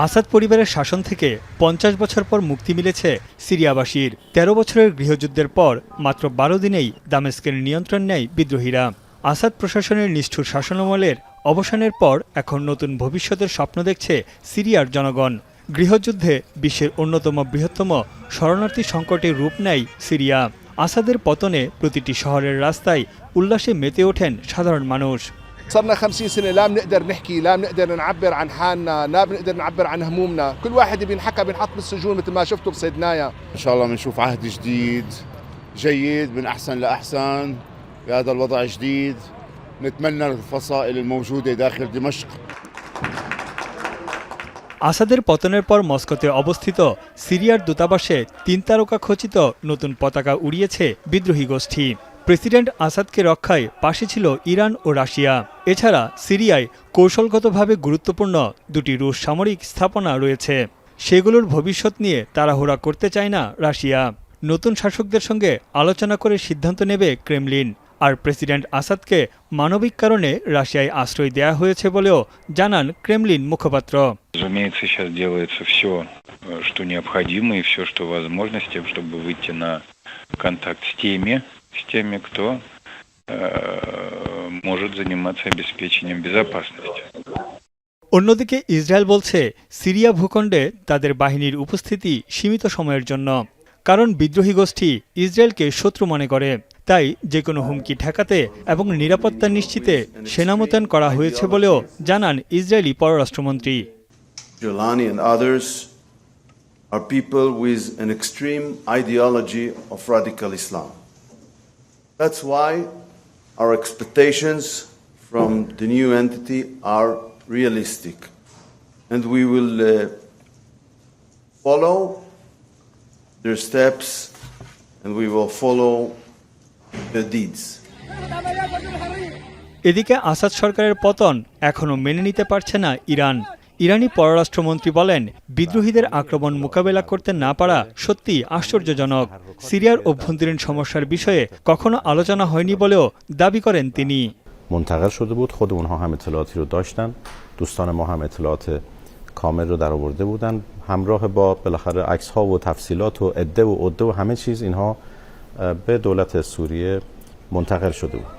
আসাদ পরিবারের শাসন থেকে ৫০ বছর পর মুক্তি মিলেছে সিরিয়াবাসীর। ১৩ বছরের গৃহযুদ্ধের পর মাত্র ১২ দিনেই দামেস্কের নিয়ন্ত্রণ নেয় বিদ্রোহীরা। আসাদ প্রশাসনের নিষ্ঠুর শাসনামলের অবসানের পর এখন নতুন ভবিষ্যতের স্বপ্ন দেখছে সিরিয়ার জনগণ। গৃহযুদ্ধে বিশ্বের অন্যতম বৃহত্তম শরণার্থী সংকটের রূপ নেয় সিরিয়া। আসাদের পতনে প্রতিটি শহরের রাস্তায় উল্লাসে মেতে ওঠেন সাধারণ মানুষ। صرنا 50 سنة لا بنقدر نحكي، لا بنقدر نعبر عن حالنا، لا بنقدر نعبر عن همومنا، كل واحد بينحكى بينحط بالسجون مثل ما شفتوا بصيدنايا. إن شاء الله بنشوف عهد جديد جيد من أحسن لأحسن بهذا الوضع الجديد. نتمنى الفصائل الموجودة داخل دمشق. আসাদের পতনের পর মস্কোতে অবস্থিত সিরিয়ার দূতাবাসে ৩ তারকা খচিত নতুন পতাকা উড়িয়েছে বিদ্রোহী গোষ্ঠী। প্রেসিডেন্ট আসাদকে রক্ষায় পাশে ছিল ইরান ও রাশিয়া। এছাড়া সিরিয়ায় কৌশলগতভাবে গুরুত্বপূর্ণ দুটি রুশ সামরিক স্থাপনা রয়েছে। সেগুলোর ভবিষ্যৎ নিয়ে তাড়াহুড়া করতে চায় না রাশিয়া। নতুন শাসকদের সঙ্গে আলোচনা করে সিদ্ধান্ত নেবে ক্রেমলিন। আর প্রেসিডেন্ট আসাদকে মানবিক কারণে রাশিয়ায় আশ্রয় দেয়া হয়েছে বলেও জানান ক্রেমলিন মুখপাত্র। Разумеется, сейчас делается все, что необходимо и все, что возможно, с тем, чтобы выйти на контакт с теми, кто может заниматься обеспечением безопасности. অন্যদিকে ইসরায়েল বলছে সিরিয়া ভূখণ্ডে তাদের বাহিনীর উপস্থিতি সীমিত সময়ের জন্য, কারণ বিদ্রোহী গোষ্ঠী ইসরায়েলকে শত্রু মনে করে। তাই যে কোনো হুমকি ঠেকাতে এবং নিরাপত্তা নিশ্চিতে সেনা মোতায়েন করা হয়েছে বলেও জানান ইসরায়েলি পররাষ্ট্রমন্ত্রী। Jolani and others are people with an extreme ideology of radical Islam. That's why our expectations from the new entity are realistic, and we will follow their steps and we will follow their deeds. এদিকে আসাদ সরকারের পতন এখনও মেনে নিতে পারছে না Iran. ইরানি পররাষ্ট্রমন্ত্রী বলেন, বিদ্রোহীদের আক্রমণ মোকাবেলা করতে না পারা সত্যি আশ্চর্যজনক। সিরিয়ার অভ্যন্তরীণ সমস্যার বিষয়ে কখনো আলোচনা হয়নি বলেও দাবি করেন তিনি। منتقل شده بود، خود اونها هم اطلاعاتی رو داشتن، دوستان ما هم اطلاعات کامل رو درآورده بودن، همراه با بالاخره عکس ها و تفصیلات و عده و عده و همه چیز اینها به دولت سوریه منتقل شده بود.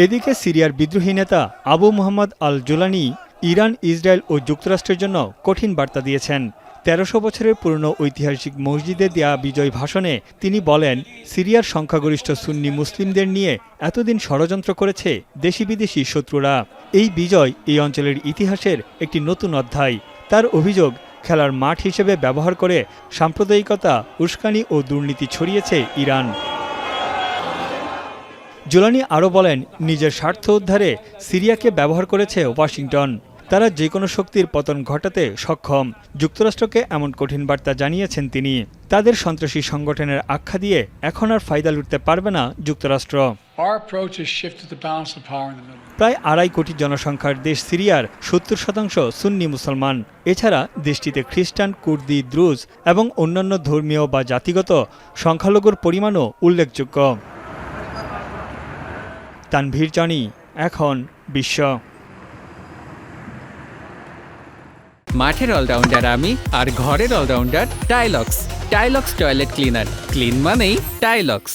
এদিকে সিরিয়ার বিদ্রোহী নেতা আবু মোহাম্মদ আল জুলানি ইরান, ইসরায়েল ও যুক্তরাষ্ট্রের জন্য কঠিন বার্তা দিয়েছেন। ১৩০০ বছরের পুরনো ঐতিহাসিক মসজিদে দেয়া বিজয় ভাষণে তিনি বলেন, সিরিয়ার সংখ্যাগরিষ্ঠ সুন্নি মুসলিমদের নিয়ে এতদিন ষড়যন্ত্র করেছে দেশি বিদেশি শত্রুরা। এই বিজয় এই অঞ্চলের ইতিহাসের একটি নতুন অধ্যায়। তার অভিযোগ, খেলার মাঠ হিসেবে ব্যবহার করে সাম্প্রদায়িকতা, উস্কানি ও দুর্নীতি ছড়িয়েছে ইরান। জুলানি আরও বলেন, নিজের স্বার্থ উদ্ধারে সিরিয়াকে ব্যবহার করেছে ওয়াশিংটন। তারা যে কোনো শক্তির পতন ঘটাতে সক্ষম। যুক্তরাষ্ট্রকে এমন কঠিন বার্তা জানিয়েছেন তিনি। তাদের সন্ত্রাসী সংগঠনের আখ্যা দিয়ে এখন আর ফায়দা লুটতে পারবে না যুক্তরাষ্ট্র। প্রায় ২.৫ কোটি জনসংখ্যার দেশ সিরিয়ার ৭০% সুন্নি মুসলমান। এছাড়া দেশটিতে খ্রিস্টান, কুর্দি, দ্রুজ এবং অন্যান্য ধর্মীয় বা জাতিগত সংখ্যালঘুর পরিমাণও উল্লেখযোগ্য। তানভীর জনি, এখন বিশ্ব। মাঠের অলরাউন্ডার আমি, আর ঘরের allrounder Tylox. Tylox toilet cleaner, clean মানেই টাইলক্স।